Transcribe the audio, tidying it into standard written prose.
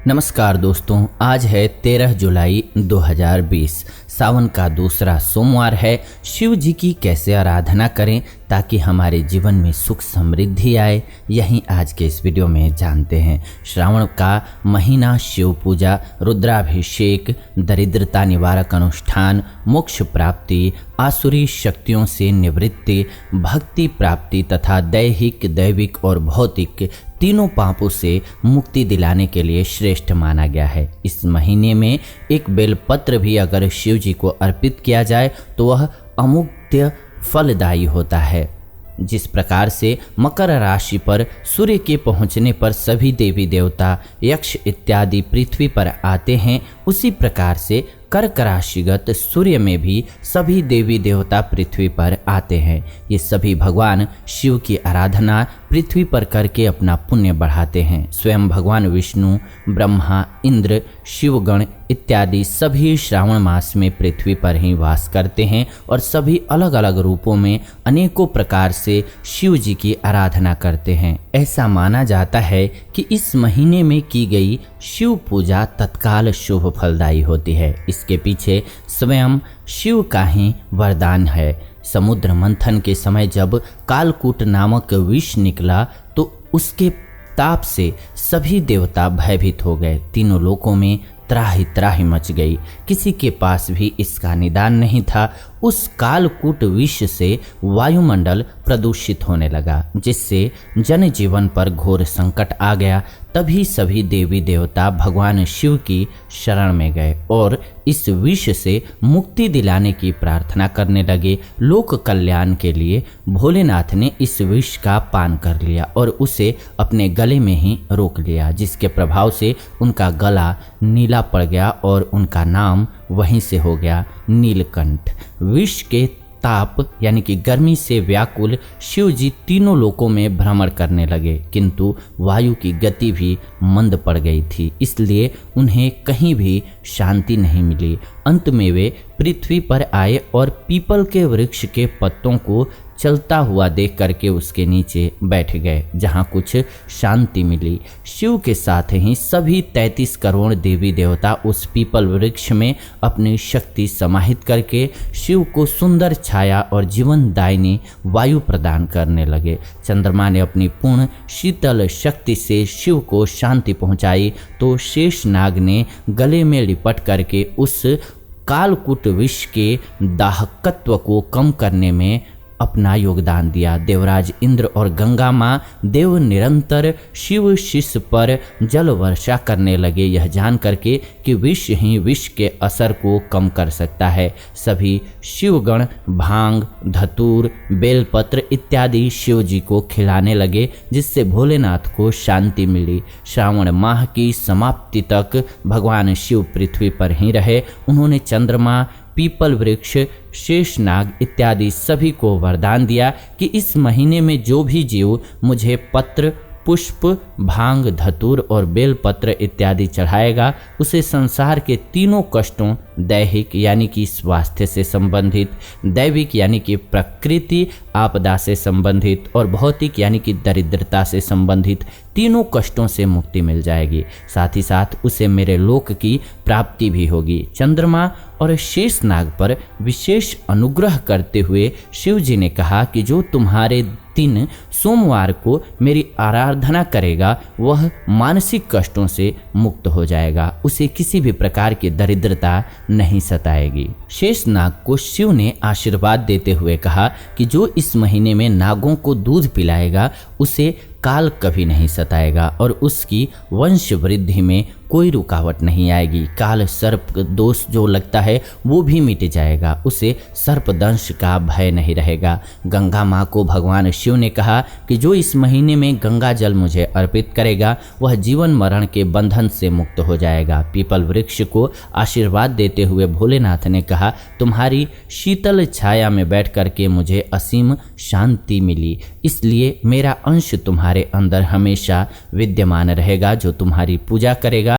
नमस्कार दोस्तों, आज है 13 जुलाई 2020। सावन का दूसरा सोमवार है। शिव जी की कैसे आराधना करें ताकि हमारे जीवन में सुख समृद्धि आए, यही आज के इस वीडियो में जानते हैं। श्रावण का महीना शिव पूजा, रुद्राभिषेक, दरिद्रता निवारक अनुष्ठान, मोक्ष प्राप्ति, आसुरी शक्तियों से निवृत्ति, भक्ति प्राप्ति तथा दैहिक, दैविक और भौतिक तीनों पापों से मुक्ति दिलाने के लिए श्रेष्ठ माना गया है। इस महीने में एक बेलपत्र भी अगर शिव जी को अर्पित किया जाए तो वह अमुक्त्य फलदायी होता है। जिस प्रकार से मकर राशि पर सूर्य के पहुंचने पर सभी देवी देवता, यक्ष इत्यादि पृथ्वी पर आते हैं, उसी प्रकार से कर्क राशिगत सूर्य में भी सभी देवी देवता पृथ्वी पर आते हैं। ये सभी भगवान शिव की आराधना पृथ्वी पर करके अपना पुण्य बढ़ाते हैं। स्वयं भगवान विष्णु, ब्रह्मा, इंद्र, शिवगण इत्यादि सभी श्रावण मास में पृथ्वी पर ही वास करते हैं और सभी अलग अलग रूपों में अनेकों प्रकार से शिव जी की आराधना करते हैं। ऐसा माना जाता है कि इस महीने में की गई शिव पूजा तत्काल शुभ फलदायी होती है। इसके पीछे स्वयं शिव का ही वरदान है। समुद्र मंथन के समय जब कालकूट नामक विष निकला तो उसके ताप से सभी देवता भयभीत हो गए। तीनों लोकों में त्राही त्राही मच गई। किसी के पास भी इसका निदान नहीं था। उस कालकूट विष से वायुमंडल प्रदूषित होने लगा, जिससे जनजीवन पर घोर संकट आ गया। तभी सभी देवी देवता भगवान शिव की शरण में गए और इस विष से मुक्ति दिलाने की प्रार्थना करने लगे। लोक कल्याण के लिए भोलेनाथ ने इस विष का पान कर लिया और उसे अपने गले में ही रोक लिया, जिसके प्रभाव से उनका गला नीला पड़ गया और उनका नाम वहीं से हो गया नीलकंठ। विष के ताप यानी कि गर्मी से व्याकुल शिव जी तीनों लोकों में भ्रमण करने लगे, किंतु वायु की गति भी मंद पड़ गई थी, इसलिए उन्हें कहीं भी शांति नहीं मिली। अंत में वे पृथ्वी पर आए और पीपल के वृक्ष के पत्तों को चलता हुआ देख करके उसके नीचे बैठ गए, जहाँ कुछ शांति मिली। शिव के साथ ही सभी 33 करोड़ देवी देवता उस पीपल वृक्ष में अपनी शक्ति समाहित करके शिव को सुंदर छाया और जीवनदायिनी वायु प्रदान करने लगे। चंद्रमा ने अपनी पूर्ण शीतल शक्ति से शिव को शांति पहुंचाई तो शेषनाग ने गले में लिपट करके उस कालकूट विष के दाहकत्व को कम करने में अपना योगदान दिया। देवराज इंद्र और गंगा माँ देव निरंतर शिव शिष्य पर जल वर्षा करने लगे, यह जान करके कि विष ही विष के असर को कम कर सकता है। सभी शिवगण भांग, धतूर, बेलपत्र इत्यादि शिव जी को खिलाने लगे, जिससे भोलेनाथ को शांति मिली। श्रावण माह की समाप्ति तक भगवान शिव पृथ्वी पर ही रहे। उन्होंने चंद्रमा, पीपल वृक्ष, शेषनाग इत्यादि सभी को वरदान दिया कि इस महीने में जो भी जीव मुझे पत्र, पुष्प, भांग, धतूर और बेलपत्र इत्यादि चढ़ाएगा, उसे संसार के तीनों कष्टों, दैहिक यानी कि स्वास्थ्य से संबंधित, दैविक यानी कि प्रकृति आपदा से संबंधित और भौतिक यानी कि दरिद्रता से संबंधित तीनों कष्टों से मुक्ति मिल जाएगी। साथ ही साथ उसे मेरे लोक की प्राप्ति भी होगी। चंद्रमा और शेषनाग पर विशेष अनुग्रह करते हुए शिव जी ने कहा कि जो तुम्हारे दिन सोमवार को मेरी आराधना करेगा वह मानसिक कष्टों से मुक्त हो जाएगा, उसे किसी भी प्रकार की दरिद्रता नहीं सताएगी। शेषनाग को शिव ने आशीर्वाद देते हुए कहा कि जो इस महीने में नागों को दूध पिलाएगा उसे काल कभी नहीं सताएगा और उसकी वंश वृद्धि में कोई रुकावट नहीं आएगी। काल सर्प दोष जो लगता है वो भी मिट जाएगा, उसे सर्पदंश का भय नहीं रहेगा। गंगा माँ को भगवान शिव ने कहा कि जो इस महीने में गंगा जल मुझे अर्पित करेगा वह जीवन मरण के बंधन से मुक्त हो जाएगा। पीपल वृक्ष को आशीर्वाद देते हुए भोलेनाथ ने कहा, तुम्हारी शीतल छाया में बैठ करके मुझे असीम शांति मिली, इसलिए मेरा अंश तुम्हारे अंदर हमेशा विद्यमान रहेगा। जो तुम्हारी पूजा करेगा